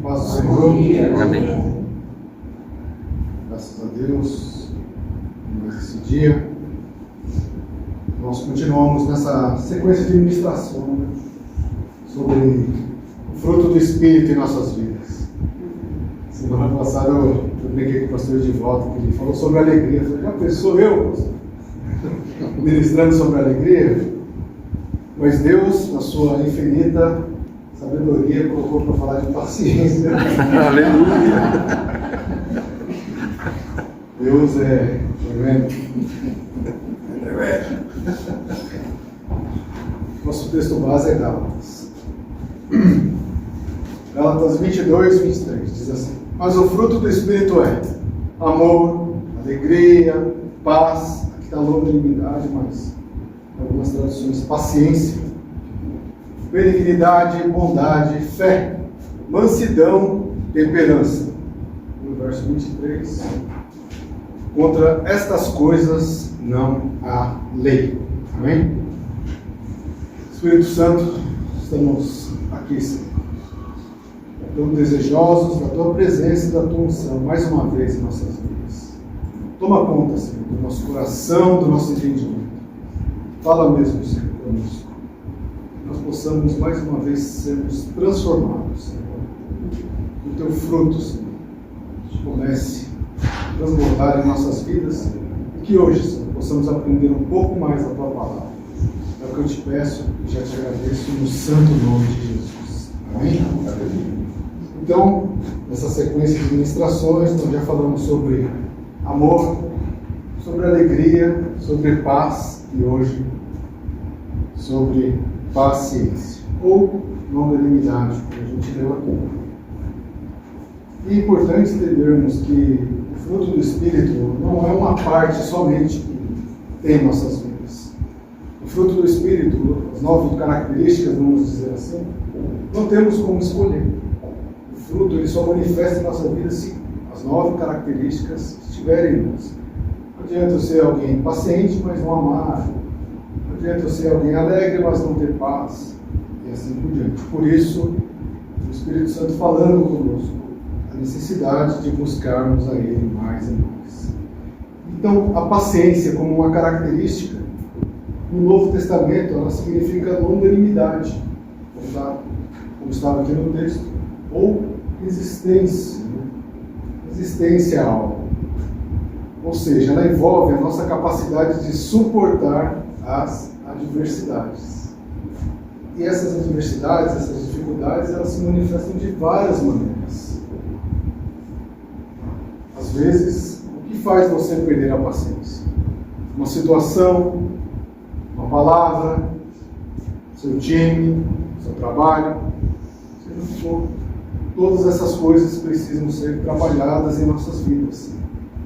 Paz do Senhor. Amém. Graças a Deus, nesse dia, nós continuamos nessa sequência de ministração sobre o fruto do Espírito em nossas vidas. Semana passada eu brinquei com o pastor de volta, que ele falou sobre alegria. Eu falei, já pensou eu, pastor? Ministrando sobre alegria? Mas Deus, na sua infinita sabedoria, colocou para falar de paciência. Aleluia! Deus é tremendo. Nosso texto base é Gálatas. Gálatas 22, 23, diz assim: mas o fruto do Espírito é amor, alegria, paz, aqui está longanimidade, mas em algumas traduções, paciência, benignidade, bondade, fé, mansidão, temperança. No verso 23, contra estas coisas não há lei. Amém? Espírito Santo, estamos aqui, Senhor, tão desejosos da Tua presença e da Tua unção, mais uma vez em nossas vidas. Toma conta, Senhor, do nosso coração, do nosso entendimento. Fala mesmo, Senhor, conosco. Nós possamos mais uma vez sermos transformados, Senhor, no Teu fruto, Senhor. Comece a transbordar em nossas vidas e que hoje, Senhor, possamos aprender um pouco mais da Tua palavra. É o que eu te peço e já te agradeço no santo nome de Jesus. Amém? Então, nessa sequência de ministrações, nós já falamos sobre amor, sobre alegria, sobre paz e hoje sobre paciência ou longanimidade, como a gente leu aqui. E é importante entendermos que o fruto do Espírito não é uma parte somente que tem em nossas vidas. O fruto do Espírito, as 9 características, vamos dizer assim, não temos como escolher. O fruto ele só manifesta em nossa vida se as 9 características estiverem em nós. Não adianta eu ser alguém paciente, mas não amar. Não adianta eu ser alguém alegre, mas não ter paz. E assim por diante. Por isso, o Espírito Santo falando conosco, a necessidade de buscarmos a Ele mais e mais. Então, a paciência como uma característica, no Novo Testamento, ela significa longanimidade, como estava aqui no texto, ou resistência, resistência a algo. Ou seja, ela envolve a nossa capacidade de suportar as adversidades. E essas adversidades, essas dificuldades, elas se manifestam de várias maneiras. Às vezes, o que faz você perder a paciência? Uma situação, uma palavra, seu time, seu trabalho, seja o que for. Todas essas coisas precisam ser trabalhadas em nossas vidas,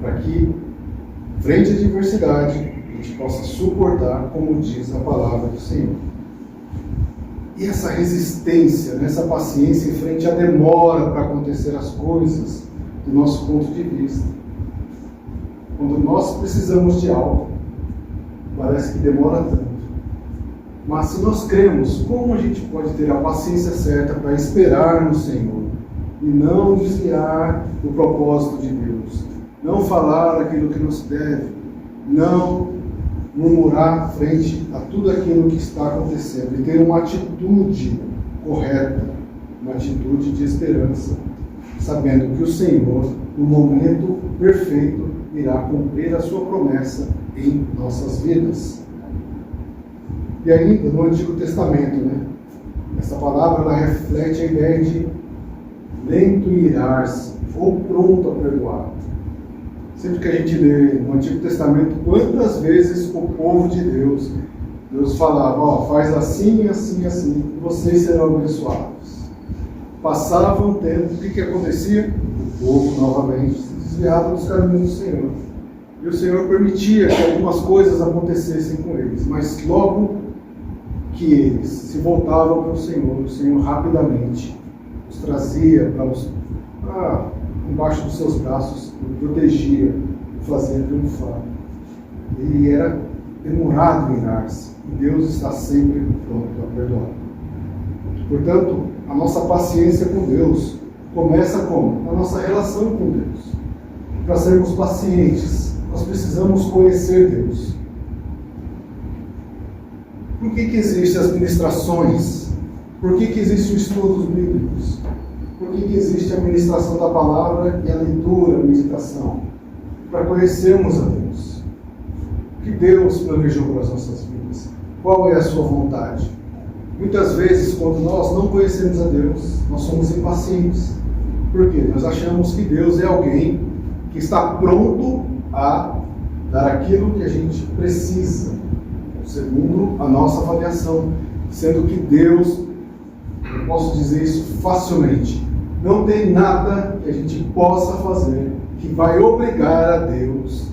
para que, frente à adversidade, a gente possa suportar, como diz a palavra do Senhor. E essa resistência, essa paciência em frente à demora para acontecer as coisas, do nosso ponto de vista. Quando nós precisamos de algo, parece que demora tanto. Mas se nós cremos, como a gente pode ter a paciência certa para esperar no Senhor e não desviar do propósito de Deus, não falar aquilo que nos deve, não murmurar frente a tudo aquilo que está acontecendo e ter uma atitude correta, uma atitude de esperança, sabendo que o Senhor, no momento perfeito, irá cumprir a sua promessa em nossas vidas. E ainda no Antigo Testamento, essa palavra ela reflete a ideia de lento em irar-se ou pronto a perdoar. Sempre que a gente lê no Antigo Testamento, quantas vezes o povo de Deus falava, faz assim, assim, assim, e vocês serão abençoados. Passava um tempo, o que acontecia? O povo novamente se desviava dos caminhos do Senhor. E o Senhor permitia que algumas coisas acontecessem com eles, mas logo que eles se voltavam para o Senhor rapidamente os trazia para embaixo dos seus braços, o protegia, o fazia triunfar. Ele era demorado em irar-se, e Deus está sempre pronto a perdoar. Portanto, a nossa paciência com Deus Começa como? Na nossa relação com Deus. Para sermos pacientes, nós precisamos conhecer Deus. Por que existem as ministrações? Por que existem os estudos bíblicos? Por que existe a ministração da palavra e a leitura, a meditação? Para conhecermos a Deus. O que Deus planejou para as nossas vidas? Qual é a sua vontade? Muitas vezes, quando nós não conhecemos a Deus, nós somos impacientes. Por quê? Nós achamos que Deus é alguém que está pronto a dar aquilo que a gente precisa, segundo a nossa avaliação. Sendo que Deus, eu posso dizer isso facilmente, não tem nada que a gente possa fazer que vai obrigar a Deus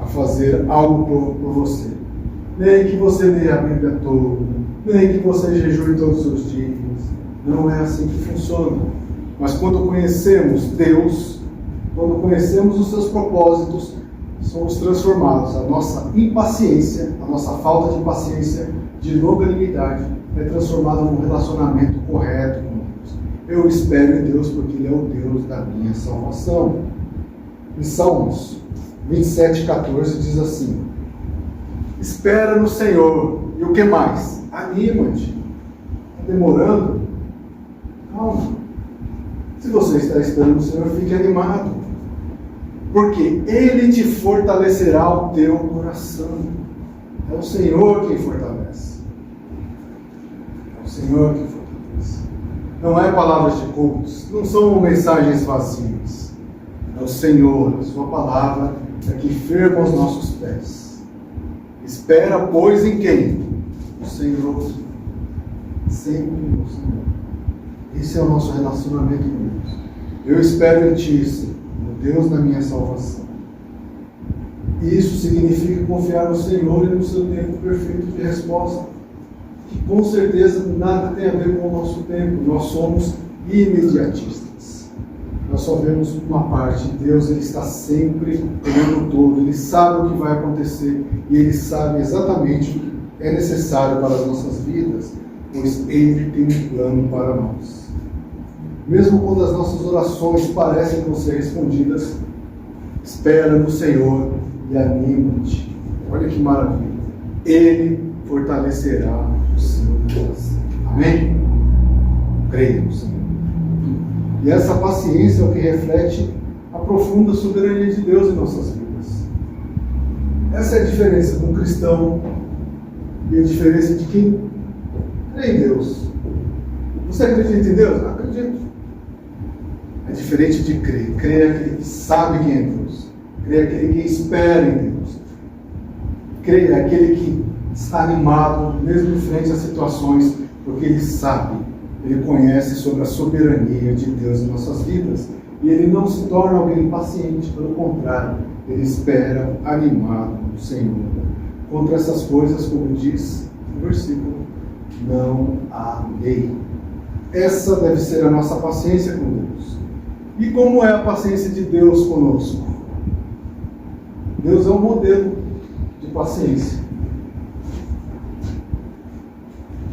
a fazer algo por você. Nem que você leia a Bíblia toda, nem que você jejue todos os dias. Não é assim que funciona. Mas quando conhecemos Deus, quando conhecemos os seus propósitos, somos transformados. A nossa impaciência, a nossa falta de paciência, de longanimidade, é transformada num relacionamento correto com Deus. Eu espero em Deus porque Ele é o Deus da minha salvação. Em Salmos 27:14 diz assim: espera no Senhor. E o que mais? Anima-te. Está demorando? Calma. Se você está esperando no Senhor, fique animado. Porque Ele te fortalecerá o teu coração. É o Senhor quem fortalece. É o Senhor quem fortalece. Não é palavras de cultos, não são mensagens vazias. É o Senhor, a sua palavra é que firma os nossos pés. Espera, pois, em quem? O Senhor. Sempre o Senhor. Esse é o nosso relacionamento com Deus. Eu espero em Ti, Senhor, Deus da minha salvação. Isso significa confiar no Senhor e no seu tempo perfeito de resposta, que com certeza nada tem a ver com o nosso tempo. Nós somos imediatistas. Nós só vemos uma parte. Deus, Ele está sempre o tempo todo. Ele sabe o que vai acontecer e Ele sabe exatamente o que é necessário para as nossas vidas, pois Ele tem um plano para nós. Mesmo quando as nossas orações parecem não ser respondidas, espera no Senhor e anima-te. Olha que maravilha. Ele fortalecerá o seu coração. Amém? Creia no Senhor. E essa paciência é o que reflete a profunda soberania de Deus em nossas vidas. Essa é a diferença de um cristão e a diferença de quem crê em Deus. Você acredita em Deus? Acredito. É diferente de crer. Crer é aquele que sabe quem é Deus. Crer é aquele que espera em Deus. Crer é aquele que está animado, mesmo em frente às situações, porque ele sabe, ele conhece sobre a soberania de Deus em nossas vidas. E ele não se torna alguém impaciente, pelo contrário, ele espera animado no Senhor. Contra essas coisas, como diz no versículo, não há lei. Essa deve ser a nossa paciência com Deus. E como é a paciência de Deus conosco? Deus é um modelo de paciência.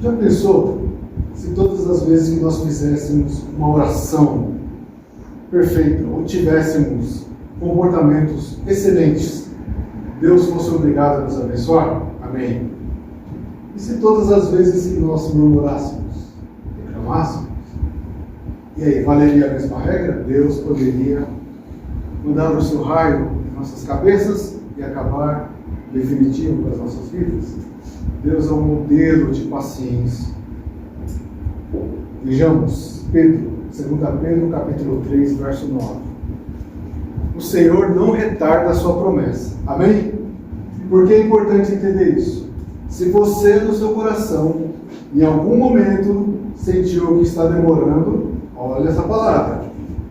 Já pensou se todas as vezes que nós fizéssemos uma oração perfeita, ou tivéssemos comportamentos excelentes, Deus fosse obrigado a nos abençoar? Amém. E se todas as vezes que nós murmurássemos, reclamássemos, e aí, valeria a mesma regra? Deus poderia mandar o seu raio em nossas cabeças e acabar definitivo para as nossas vidas? Deus é um modelo de paciência. Vejamos, Pedro, 2 Pedro, capítulo 3, verso 9. O Senhor não retarda a sua promessa. Amém? Por que é importante entender isso? Se você, no seu coração, em algum momento, sentiu que está demorando, olha essa palavra.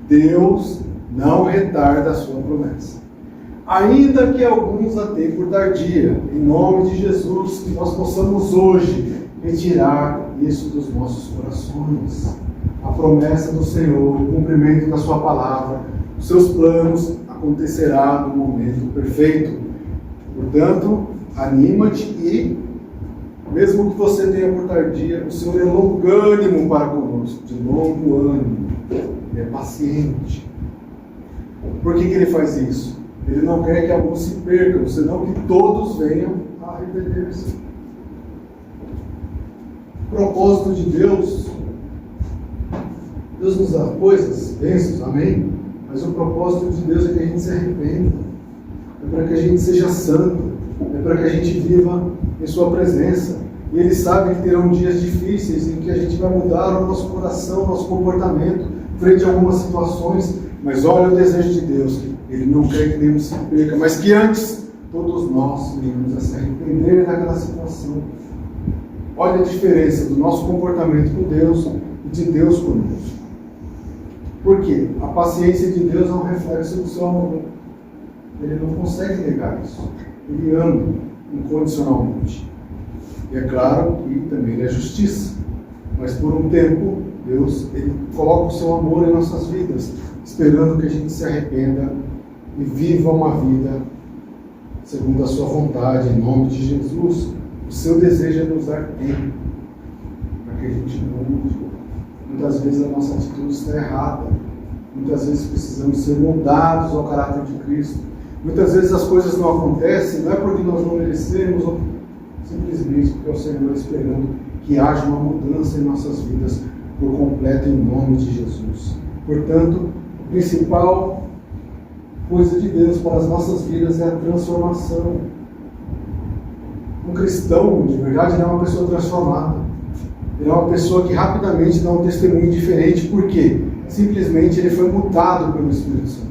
Deus não retarda a sua promessa. Ainda que alguns a tenham por tardia, em nome de Jesus, que nós possamos hoje retirar isso dos nossos corações. A promessa do Senhor, o cumprimento da sua palavra, os seus planos acontecerá no momento perfeito. Portanto, anima-te e, mesmo que você tenha por tardia, o Senhor é longânimo para conosco, de longo ânimo. Ele é paciente. Por que ele faz isso? Ele não quer que alguns se percam, senão que todos venham a arrepender-se. O propósito de Deus nos dá coisas, bênçãos, amém? Mas o propósito de Deus é que a gente se arrependa, é para que a gente seja santo, é para que a gente viva em sua presença. E Ele sabe que terão dias difíceis em que a gente vai mudar o nosso coração, o nosso comportamento, frente a algumas situações. Mas olha o desejo de Deus, Ele não quer que nenhum se perca, mas que antes todos nós venhamos a se arrepender daquela situação. Olha a diferença do nosso comportamento com Deus e de Deus conosco. Por quê? A paciência de Deus é um reflexo do seu amor. Ele não consegue negar isso. Ele ama incondicionalmente. E é claro que também Ele é justiça. Mas por um tempo, Deus Ele coloca o seu amor em nossas vidas, esperando que a gente se arrependa e viva uma vida segundo a sua vontade, em nome de Jesus. O seu desejo é nos dar tempo para que a gente mude. Muitas vezes a nossa atitude está errada. Muitas vezes precisamos ser moldados ao caráter de Cristo. Muitas vezes as coisas não acontecem, não é porque nós não merecemos, ou simplesmente porque é o Senhor esperando que haja uma mudança em nossas vidas por completo, em nome de Jesus. Portanto, a principal coisa de Deus para as nossas vidas é a transformação. Um cristão, de verdade, não é uma pessoa transformada. Ele é uma pessoa que rapidamente dá um testemunho diferente. Por quê? Simplesmente ele foi mudado pelo Espírito Santo.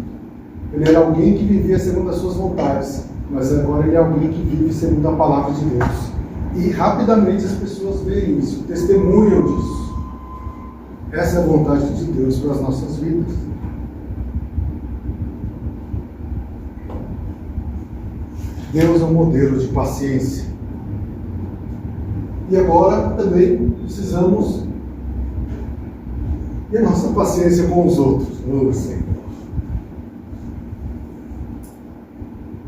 Ele era alguém que vivia segundo as suas vontades, mas agora ele é alguém que vive segundo a palavra de Deus. E rapidamente as pessoas veem isso, testemunham disso. Essa é a vontade de Deus para as nossas vidas. Deus é um modelo de paciência. E agora também precisamos ter nossa paciência com os outros. Oh, Senhor.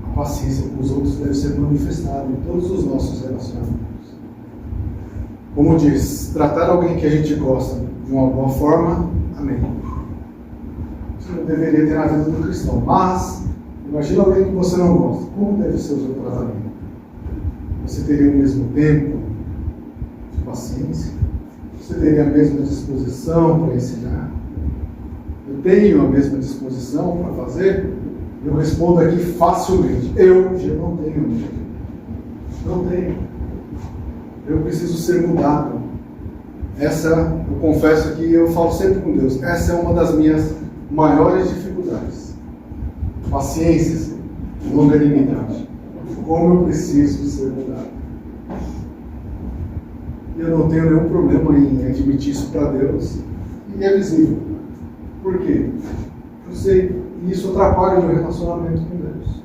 A paciência com os outros deve ser manifestada em todos os nossos relacionamentos. Como diz, tratar alguém que a gente gosta de uma boa forma, amém. Isso não deveria ter na vida do cristão. Mas, imagina alguém que você não gosta. Como deve ser o seu tratamento? Você teria o mesmo tempo de paciência? Você teria a mesma disposição para ensinar? Eu tenho a mesma disposição para fazer? Eu respondo aqui facilmente. Eu já não tenho. Não tenho. Eu preciso ser mudado. Eu confesso que eu falo sempre com Deus. Essa é uma das minhas maiores dificuldades. Paciência, longanimidade. Como eu preciso ser mudado. E eu não tenho nenhum problema em admitir isso para Deus. E é visível. Por quê? Eu sei, e isso atrapalha o meu relacionamento com Deus.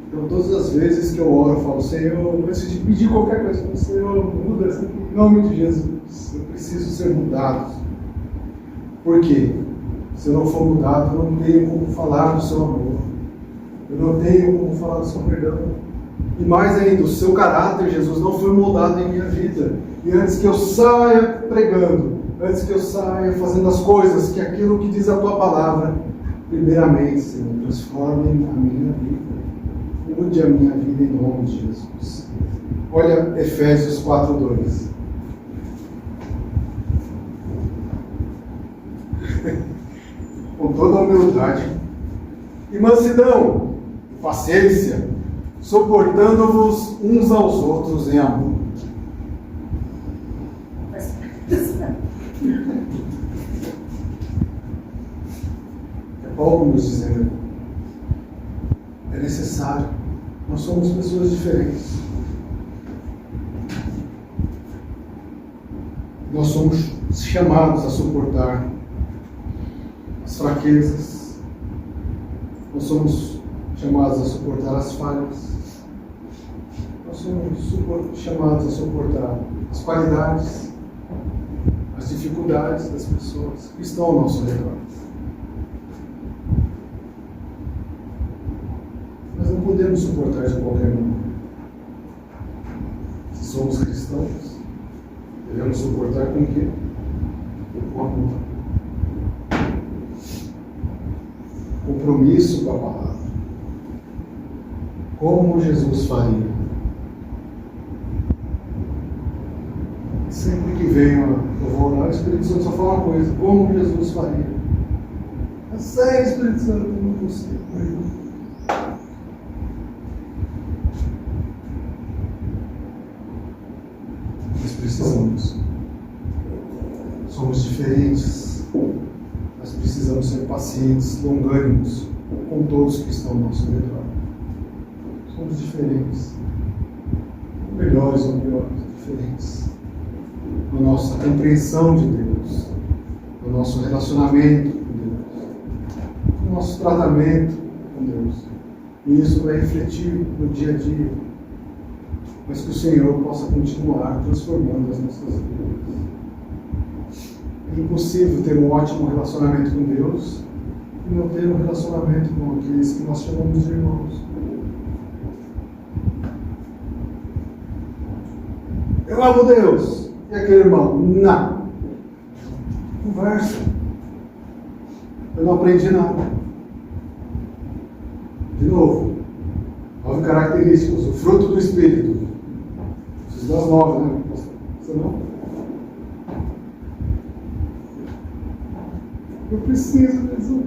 Então, todas as vezes que eu oro, eu falo, Senhor, antes de pedir qualquer coisa, Senhor, muda isso aqui, em nome de Jesus. Eu preciso ser mudado. Por quê? Se eu não for mudado, eu não tenho como falar do seu amor. Eu não tenho como falar do seu perdão. E mais ainda, o seu caráter, Jesus, não foi moldado em minha vida. E antes que eu saia pregando, antes que eu saia fazendo as coisas, que aquilo que diz a tua palavra, primeiramente, Senhor, transforme a minha vida. Mude a minha vida em nome de Jesus. Olha Efésios 4:2. Com toda a humildade e mansidão, e paciência, suportando-vos uns aos outros em amor. É Paulo nos dizendo, é necessário. Nós somos pessoas diferentes. Nós somos chamados a suportar as fraquezas. Nós somos chamados a suportar as falhas. Nós somos chamados a suportar as qualidades, as dificuldades das pessoas que estão ao nosso redor. Mas não podemos suportar de qualquer maneira. Se somos cristãos, devemos suportar com o quê? Com amor. compromisso com a palavra. Como Jesus faria? Sempre que venho, eu vou orar, o Espírito Santo só fala uma coisa: como Jesus faria? Eu sei, Espírito Santo, eu não consigo. Nós precisamos. Somos diferentes. Nós precisamos ser pacientes, longânimos com todos que estão ao nosso redor. Somos diferentes. Melhores ou piores, diferentes. Na nossa compreensão de Deus, no nosso relacionamento com Deus, no nosso tratamento com Deus. E isso vai refletir no dia a dia. Mas que o Senhor possa continuar transformando as nossas vidas. É impossível ter um ótimo relacionamento com Deus e não ter um relacionamento com aqueles que nós chamamos de irmãos. Eu amo Deus. E aquele irmão? Não. Conversa. Eu não aprendi nada. De novo, 9 características, o fruto do Espírito. Preciso das 9, né? Você não? Eu preciso, Jesus.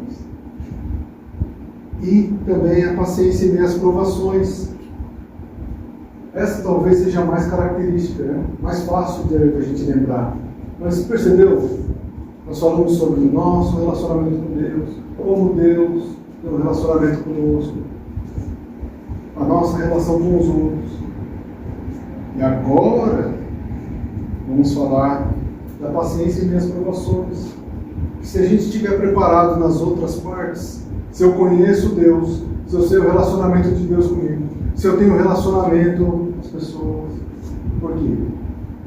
E também a paciência em minhas provações. Essa talvez seja a mais característica, né? Mais fácil de a gente lembrar. Mas percebeu? Nós falamos sobre o nosso relacionamento com Deus, como Deus tem um relacionamento conosco, a nossa relação com os outros. E agora vamos falar da paciência em minhas provações. Se a gente estiver preparado nas outras partes, se eu conheço Deus, se eu sei o relacionamento de Deus comigo, se eu tenho relacionamento com as pessoas, por quê?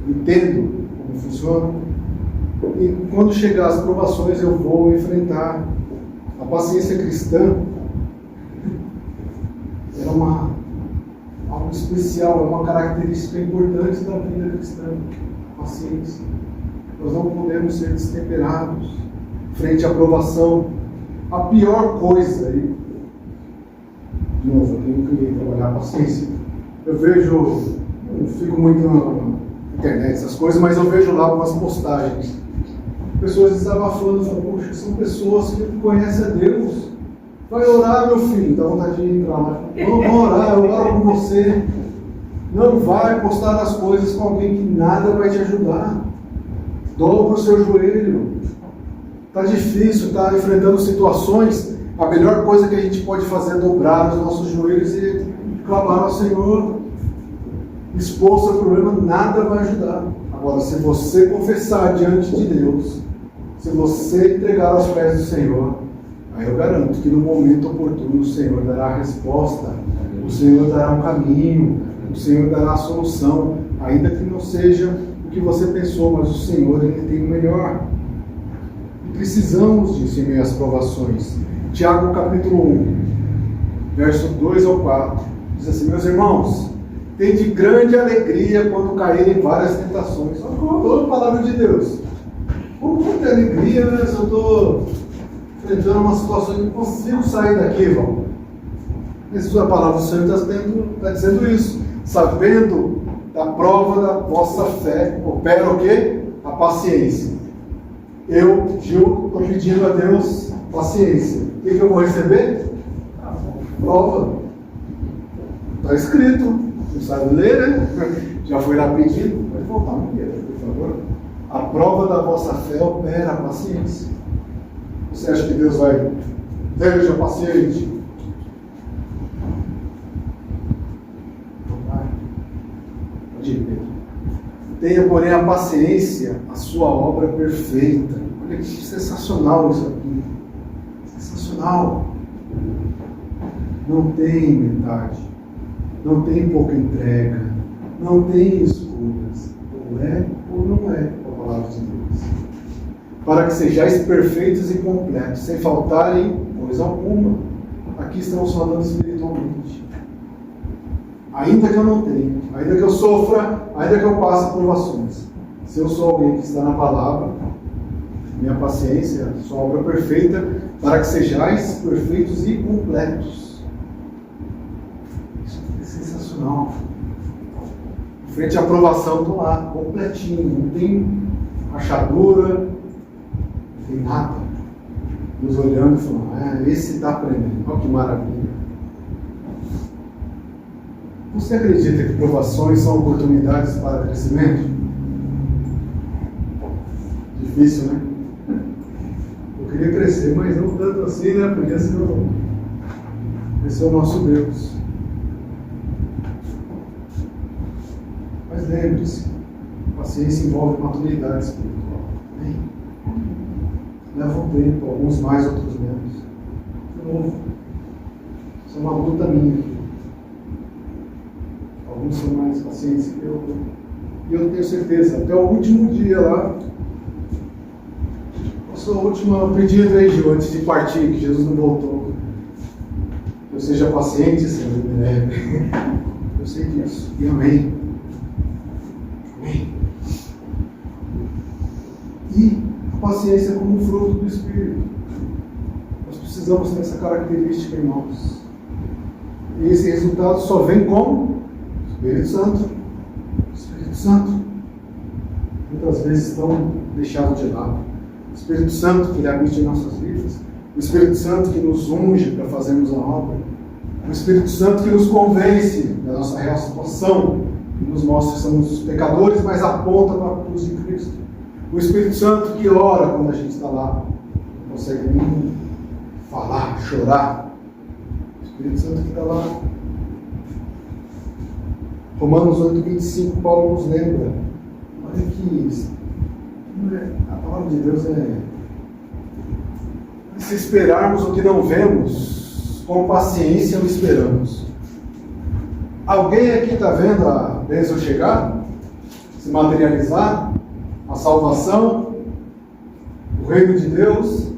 Entendo como funciona. E quando chegar as provações, eu vou enfrentar. A paciência cristã é algo especial, é uma característica importante da vida cristã. A paciência. Nós não podemos ser destemperados frente à provação. A pior coisa, de novo, eu não queria trabalhar a paciência. Eu vejo, não fico muito na internet, essas coisas, mas eu vejo lá algumas postagens. Pessoas desabafando, falam, poxa, são pessoas que conhecem a Deus. Vai orar, meu filho, dá vontade de entrar lá. Vamos orar, eu oro com você. Não vai postar as coisas com alguém que nada vai te ajudar. Dobra o seu joelho. Está difícil, está enfrentando situações. A melhor coisa que a gente pode fazer é dobrar os nossos joelhos e clamar ao Senhor. Expor o seu problema, nada vai ajudar. Agora, se você confessar diante de Deus, se você entregar aos pés do Senhor, aí eu garanto que no momento oportuno o Senhor dará a resposta, o Senhor dará um caminho, o Senhor dará a solução, ainda que não seja o que você pensou, mas o Senhor, Ele tem o melhor. E precisamos disso em meio às provações. Tiago capítulo 1, verso 2 ao 4, diz assim: meus irmãos, tende grande alegria quando caírem em várias tentações. Olha a palavra de Deus. Como ter alegria, né? Se eu estou enfrentando uma situação que não consigo sair daqui, irmão. A palavra do Senhor está dizendo isso. Sabendo da prova da vossa fé, opera o quê? A paciência. Eu, Gil, estou pedindo a Deus paciência. O que eu vou receber? Prova. Está escrito. Não sabe ler, né? Já foi lá pedindo. Pode voltar um dia, por favor. A prova da vossa fé opera a paciência. Você acha que Deus vai? Seja paciente. Pode ir, Pedro. Tenha, porém, a paciência, a sua obra perfeita. Olha que sensacional isso aqui. Sensacional. Não tem metade. Não tem pouca entrega. Não tem escolhas. Ou é ou não é a palavra de Deus. Para que sejais perfeitos e completos, sem faltarem coisa alguma. Aqui estamos falando espiritualmente. Ainda que eu não tenha, ainda que eu sofra, ainda que eu passe provações, se eu sou alguém que está na palavra, minha paciência, sua obra perfeita, para que sejais perfeitos e completos. Isso é sensacional. Em frente à aprovação, estou lá, completinho, não tem rachadura, não tem nada. Nos olhando e falando, esse está aprendendo, olha que maravilha. Você acredita que provações são oportunidades para crescimento? Difícil, né? Eu queria crescer, mas não tanto assim, né? Porque senão esse é o nosso Deus. Mas lembre-se, paciência envolve maturidade espiritual. Amém? Leva um tempo, alguns mais, outros menos. De novo, isso é uma luta minha aqui. Alguns são mais pacientes que eu. E eu tenho certeza, até o último dia lá, o seu último pedido aí, Gil, antes de partir, que Jesus não voltou. Eu seja paciente, Senhor, me leve. Eu sei disso. E amém. Amém. E a paciência como um fruto do Espírito. Nós precisamos ter essa característica em nós. E esse resultado só vem como? Espírito Santo. Espírito Santo. Muitas vezes estão deixados de lado. O Espírito Santo que ele habita em nossas vidas. O Espírito Santo que nos unge para fazermos a obra. O Espírito Santo que nos convence da nossa real situação. Que nos mostra que somos pecadores, mas aponta para a cruz de Cristo. O Espírito Santo que ora quando a gente está lá. Não consegue nem falar, chorar. O Espírito Santo que está lá. Romanos 8:25, Paulo nos lembra. Olha que a palavra de Deus se esperarmos o que não vemos, com paciência o esperamos. Alguém aqui está vendo a bênção chegar? Se materializar? A salvação? O reino de Deus?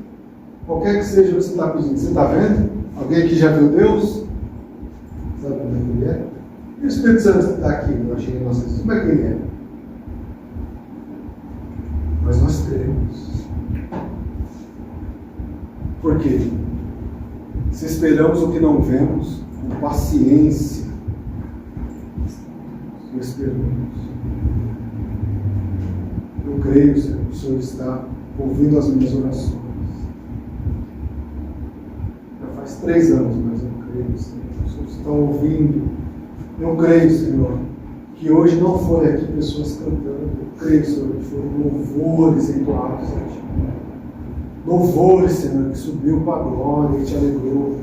Qualquer que seja o que você está pedindo, você está vendo? Alguém aqui já viu Deus? Sabe como é que ele é? E o Espírito Santo que está aqui, eu achei em nossas vidas, como é que ele é? Mas nós teremos. Por quê? Se esperamos o que não vemos, com paciência, o esperamos. Eu creio, Senhor, que o Senhor está ouvindo as minhas orações. Já faz 3 anos, mas eu creio, Senhor, que o Senhor está ouvindo. Eu creio, Senhor, que hoje não foi aqui pessoas cantando. Eu creio, Senhor, que foram louvores entoados a Ti. Louvores, Senhor, que subiu para a glória e Te alegrou.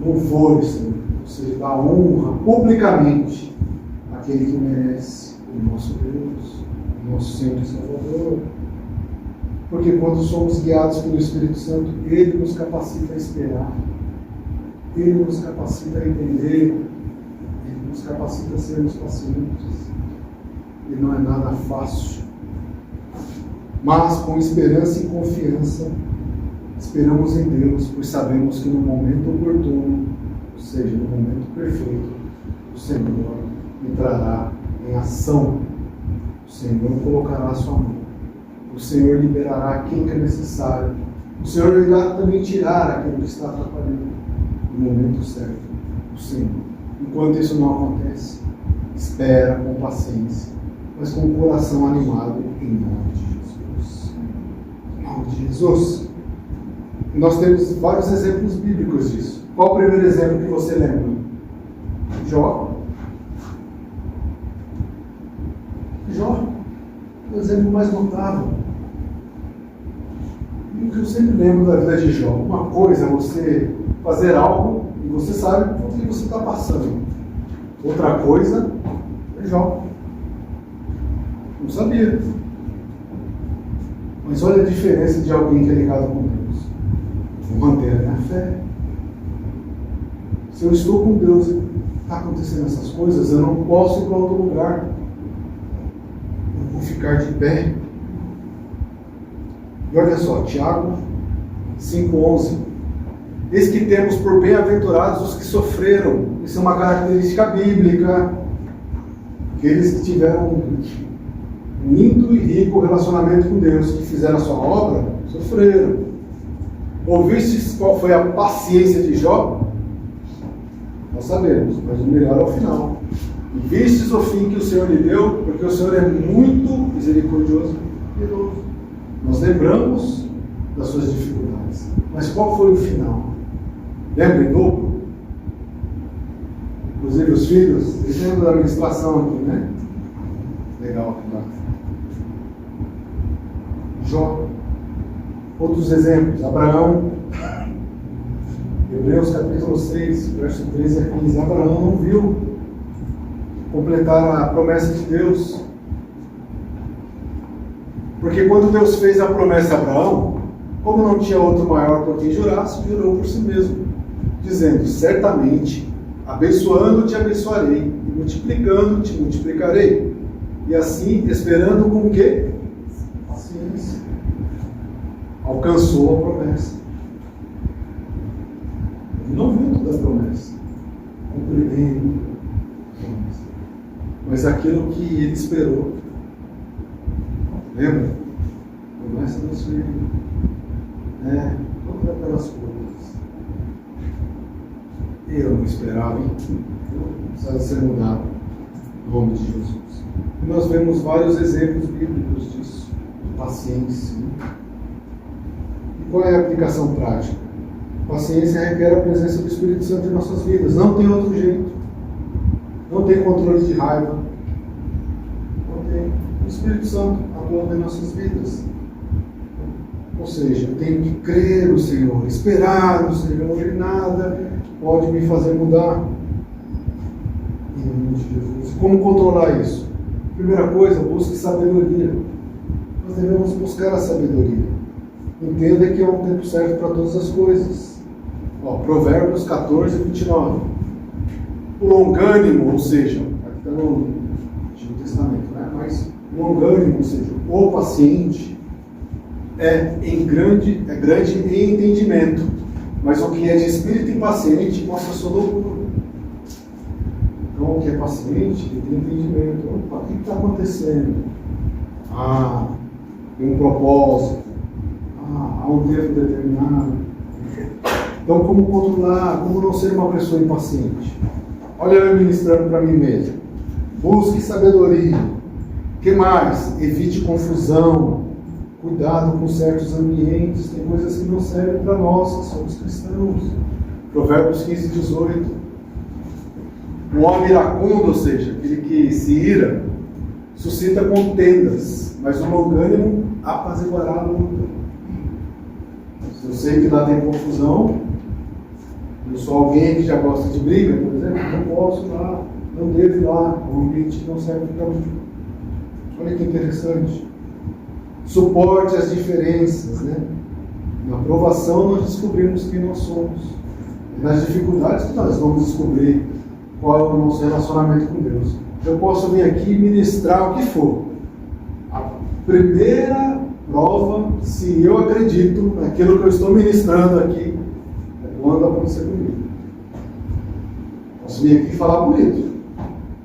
Louvores, Senhor, ou seja, da honra publicamente àquele que merece, o nosso Deus, o nosso Senhor e Salvador. Porque quando somos guiados pelo Espírito Santo, Ele nos capacita a esperar. Ele nos capacita a entender. Nos capacita a sermos pacientes. E não é nada fácil. Mas com esperança e confiança, esperamos em Deus, pois sabemos que no momento oportuno, ou seja, no momento perfeito, o Senhor entrará em ação. O Senhor colocará a sua mão. O Senhor liberará aquilo que é necessário. O Senhor irá também tirar aquilo que está atrapalhando. No momento certo, o Senhor. Enquanto isso não acontece, espera com paciência, mas com o coração animado em nome de Jesus. Em nome de Jesus. E nós temos vários exemplos bíblicos disso. Qual o primeiro exemplo que você lembra? Jó. Jó, o exemplo mais notável. E o que eu sempre lembro da vida de Jó, uma coisa é você fazer algo e você sabe por que você está passando. Outra coisa é Jó. Não sabia. Mas olha a diferença de alguém que é ligado com Deus. Vou manter a minha fé. Se eu estou com Deus e está acontecendo essas coisas, eu não posso ir para outro lugar. Eu vou ficar de pé. E olha só, Tiago 5,11. Eis que temos por bem-aventurados os que sofreram. Isso é uma característica bíblica. Aqueles que tiveram um lindo e rico relacionamento com Deus, que fizeram a sua obra, sofreram. Ouvistes qual foi a paciência de Jó? Nós sabemos, mas o melhor é o final. E vistes o fim que o Senhor lhe deu, porque o Senhor é muito misericordioso e piedoso. Nós lembramos das suas dificuldades. Mas qual foi o final? Lembra em dobro? Inclusive os filhos, eles lembram da administração aqui, né? Legal, tá? Jó. Outros exemplos, Abraão, Hebreus capítulo 6, verso 13 a 15. Abraão não viu completar a promessa de Deus. Porque quando Deus fez a promessa a Abraão, como não tinha outro maior por quem jurasse, jurou por si mesmo, dizendo: certamente, abençoando te abençoarei, e multiplicando te multiplicarei. E assim, esperando com o quê? Paciência. Alcançou a promessa. Ele não viu toda a promessa, cumprimento, mas aquilo que ele esperou. Lembra? Promessa dos filhos. Todas aquelas coisas. Eu não esperava, hein? Precisa ser mudado. Em nome de Jesus. E nós vemos vários exemplos bíblicos disso, de paciência. E qual é a aplicação prática? Paciência requer a presença do Espírito Santo em nossas vidas. Não tem outro jeito. Não tem controle de raiva. Não tem. O Espírito Santo atuando em nossas vidas. Ou seja, eu tenho que crer no Senhor, esperar no Senhor, e nada pode me fazer mudar. Em nome de Jesus. Como controlar isso? Primeira coisa, busque sabedoria. Nós devemos buscar a sabedoria. Entenda que é um tempo certo para todas as coisas. Provérbios 14, 29. O longânimo, ou seja, aqui está no Antigo Testamento, né? Mas o longânimo, ou seja, o paciente, é grande em entendimento, mas o que é de espírito impaciente mostra sua loucura. Então, o que é paciente, ele tem entendimento. Opa, o que está acontecendo? Tem um propósito. Há um tempo determinado. Então, como controlar, como não ser uma pessoa impaciente? Olha eu ministrando para mim mesmo. Busque sabedoria. O que mais? Evite confusão. Cuidado com certos ambientes. Tem coisas que não servem para nós, que somos cristãos. Provérbios 15, 18. O homem iracundo, ou seja, aquele que se ira, suscita contendas, mas o longânimo apaziguará a luta. Se eu sei que lá tem confusão, eu sou alguém que já gosta de briga, por exemplo, não posso ir lá, não devo ir lá, o ambiente não serve para mim. Olha que interessante. Suporte as diferenças, né? Na provação nós descobrimos quem nós somos. E nas dificuldades que nós vamos descobrir qual é o nosso relacionamento com Deus. Eu posso vir aqui e ministrar o que for. A primeira prova, se eu acredito naquilo que eu estou ministrando aqui, é quando acontecer comigo. Posso vir aqui e falar bonito.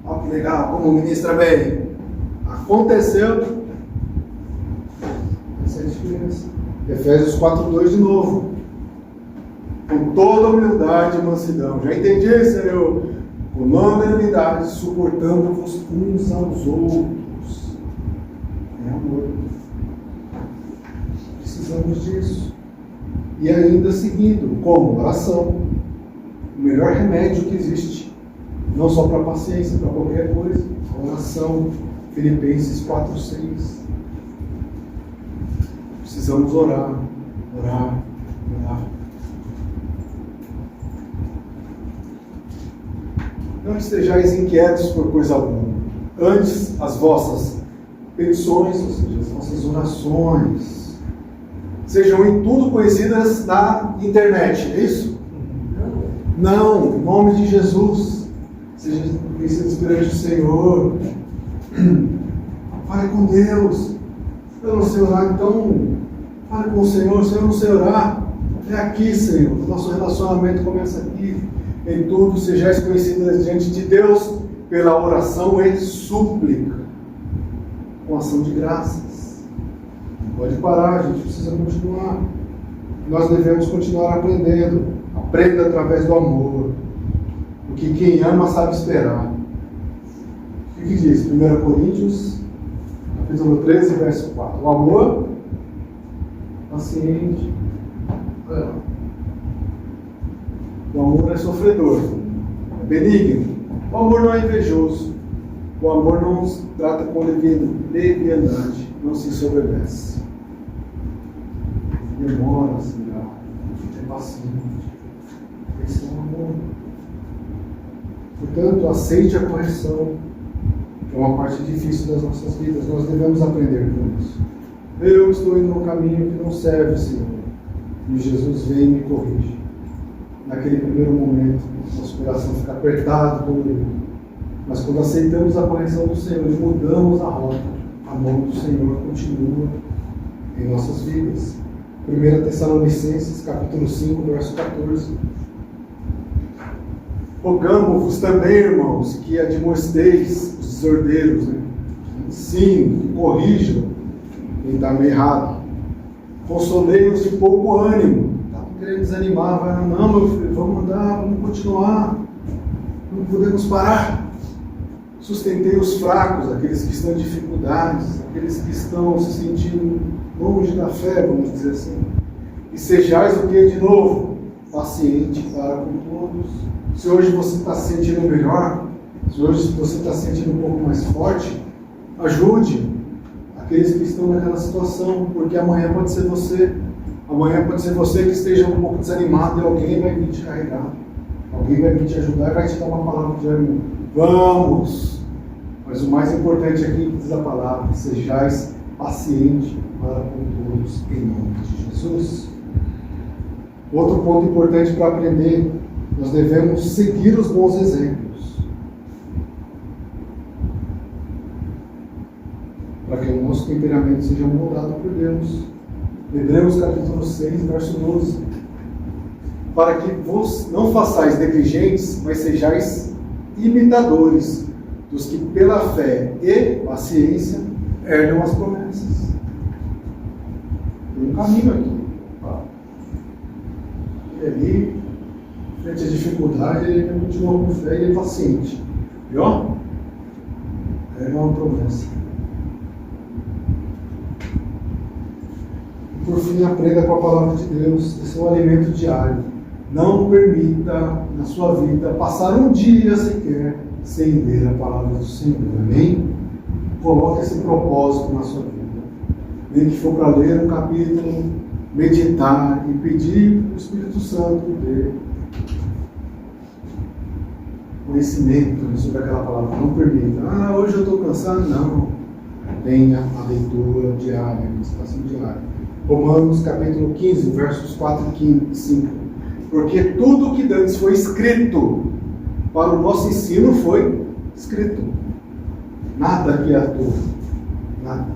Olha que legal, como ministra bem. Aconteceu. Essa é a diferença. Efésios 4:2 de novo. Com toda humildade e mansidão. Já entendi, Senhor? Com longanimidade, suportando-vos uns aos outros. É amor. Precisamos disso. E ainda seguindo, como? Oração. O melhor remédio que existe. Não só para a paciência, para qualquer coisa. A oração. Filipenses 4:6. Precisamos orar. Orar. Orar. Não estejais inquietos por coisa alguma. Antes, as vossas petições, ou seja, as vossas orações, sejam em tudo conhecidas na internet, é isso? Não, em nome de Jesus. Sejam conhecidas perante o Senhor. Fale com Deus. Eu não sei orar, então fale com o Senhor. Se eu não sei orar, é aqui, Senhor. O nosso relacionamento começa aqui. Em tudo sejais conhecidas diante de Deus pela oração e súplica. com ação de graças. Não pode parar, a gente precisa continuar. Nós devemos continuar aprendendo. Aprenda através do amor. Porque quem ama sabe esperar. O que diz? 1 Coríntios, capítulo 13, verso 4. O amor, paciente. O amor é sofredor, é benigno. O amor não é invejoso. O amor não trata com leviandade, não se ensoberbece. Demora, se dá, é paciente. Esse é o amor. Portanto, aceite a correção, que é uma parte difícil das nossas vidas. Nós devemos aprender com isso. Eu estou indo num caminho que não serve, Senhor. E Jesus vem e me corrige. Naquele primeiro momento, nosso coração fica apertado, dolorido. Mas quando aceitamos a correção do Senhor e mudamos a rota, a mão do Senhor continua em nossas vidas. 1 Tessalonicenses, capítulo 5, verso 14. Rogamo-vos também, irmãos, que admoesteis os desordeiros, ensinem, que corrijam quem está meio errado. Consolei-os de pouco ânimo. Está querendo desanimar, vai, não, meu filho, vamos andar, vamos continuar, não podemos parar. Sustentei os fracos, aqueles que estão em dificuldades, aqueles que estão se sentindo longe da fé, vamos dizer assim. E sejais o que de novo? Paciente para com todos. Se hoje você está se sentindo melhor, se hoje você está se sentindo um pouco mais forte, ajude aqueles que estão naquela situação, porque amanhã pode ser você. Amanhã pode ser você que esteja um pouco desanimado e alguém vai vir te carregar. Alguém vai vir te ajudar e vai te dar uma palavra de ânimo. Vamos! Mas o mais importante aqui diz a palavra: sejais pacientes para com todos, em nome de Jesus. Outro ponto importante para aprender: nós devemos seguir os bons exemplos, para que o nosso temperamento seja moldado por Deus. Hebreus capítulo 6, verso 12. Para que vos não façais negligentes, mas sejais imitadores dos que pela fé e paciência herdam as promessas. Tem um caminho aqui. E ali, frente à dificuldade, ele continua com fé e ele é paciente. Viu? É uma promessa. E por fim, aprenda com a palavra de Deus. Esse é um alimento diário. Não permita na sua vida passar um dia sequer sem ler a palavra do Senhor. Amém? Coloque esse propósito na sua vida. Nem que for para ler um capítulo, meditar e pedir para o Espírito Santo dele conhecimento sobre aquela palavra. Não permita. Hoje eu estou cansado. Não. Tenha a leitura diária, a meditação diária. Romanos capítulo 15, versos 4 e 5. Porque tudo que antes foi escrito para o nosso ensino foi escrito. Nada que é à toa. Nada.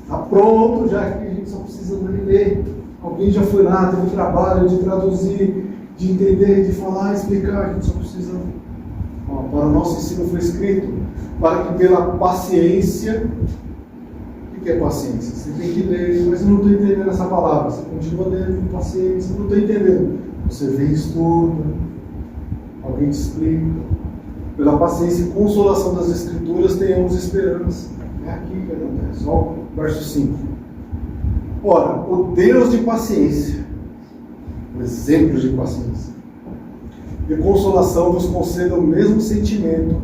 Está pronto, já que a gente só precisa ler. Alguém já foi lá, teve o trabalho de traduzir, de entender, de falar, explicar. A gente só precisa. Para o nosso ensino foi escrito, para que pela paciência. O que é paciência? Você tem que ler, mas eu não estou entendendo essa palavra. Você continua lendo com paciência, não estou entendendo. Você vem e estuda, alguém te explica. Pela paciência e consolação das Escrituras, tenhamos esperança. É aqui que acontece. Olha o verso 5. Ora, o Deus de paciência, o exemplo de paciência e consolação vos conceda o mesmo sentimento,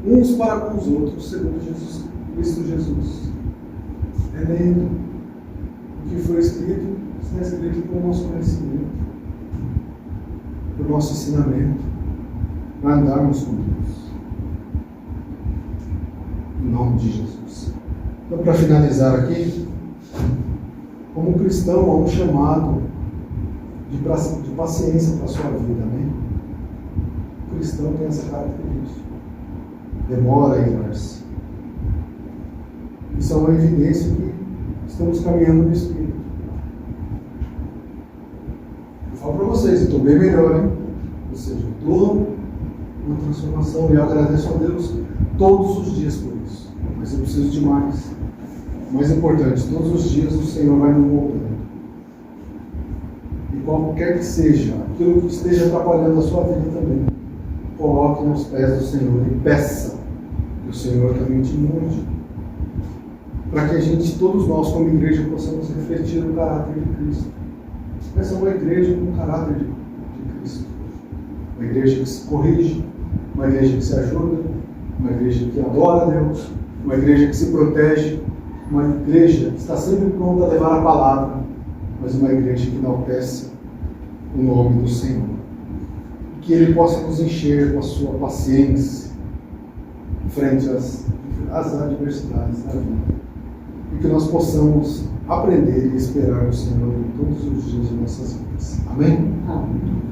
uns para com os outros, segundo Cristo Jesus. É lendo o que foi escrito, está escrito com o nosso conhecimento, para o nosso ensinamento, para andarmos com Deus. Em nome de Jesus. Então, para finalizar aqui, como cristão, há um chamado de paciência para a sua vida, amém? O cristão tem essa característica. Demora a irar-se. Isso é uma evidência que estamos caminhando no Espírito. Eu falo para vocês, eu estou bem melhor, hein? Ou seja, estou numa transformação e eu agradeço a Deus todos os dias por isso. Mas eu preciso preciso de mais. O mais importante, todos os dias o Senhor vai nos moldando. E qualquer que seja, aquilo que esteja atrapalhando a sua vida também, coloque nos pés do Senhor e peça que o Senhor também te molde. Para que a gente, todos nós como igreja, possamos refletir o caráter de Cristo. Essa é uma igreja com o caráter de Cristo. Uma igreja que se corrige, uma igreja que se ajuda, uma igreja que adora a Deus, uma igreja que se protege, uma igreja que está sempre pronta a levar a palavra, mas uma igreja que enaltece o nome do Senhor. Que Ele possa nos encher com a sua paciência frente às adversidades da vida. E que nós possamos aprender e esperar o Senhor todos os dias de nossas vidas. Amém? Amém.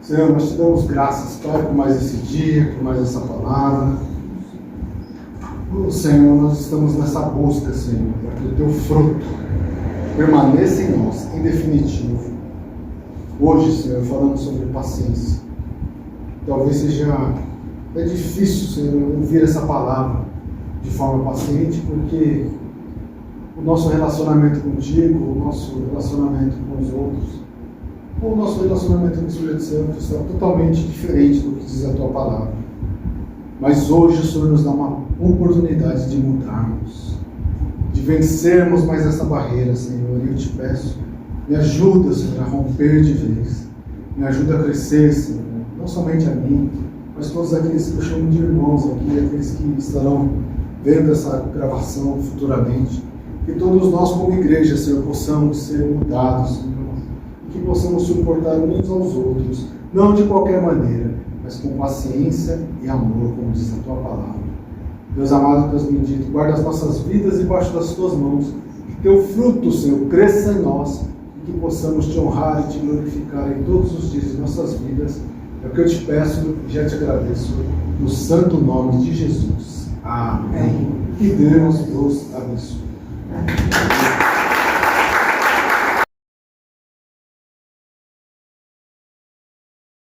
Senhor, nós te damos graças, Pai, por mais esse dia, por mais essa palavra. Senhor, nós estamos nessa busca, Senhor, para que o teu fruto permaneça em nós, em definitivo. Hoje, Senhor, falando sobre paciência. Talvez seja difícil, Senhor, ouvir essa palavra de forma paciente, porque o nosso relacionamento contigo, o nosso relacionamento com os outros, o nosso relacionamento com o Espírito Santo está totalmente diferente do que diz a tua palavra. Mas hoje o Senhor nos dá uma oportunidade de mudarmos, de vencermos mais essa barreira, Senhor. E eu te peço, me ajuda, Senhor, a romper de vez. Me ajuda a crescer, Senhor, não somente a mim, mas todos aqueles que eu chamo de irmãos aqui, aqueles que estarão vendo essa gravação futuramente. Que todos nós como igreja, Senhor, possamos ser mudados, Senhor. E que possamos suportar uns aos outros, não de qualquer maneira, mas com paciência e amor, como diz a tua palavra. Deus amado, Deus bendito, guarda as nossas vidas debaixo das tuas mãos. Que teu fruto, Senhor, cresça em nós e que possamos te honrar e te glorificar em todos os dias de nossas vidas. É o que eu te peço e já te agradeço, no santo nome de Jesus. Amém. Que Deus nos abençoe.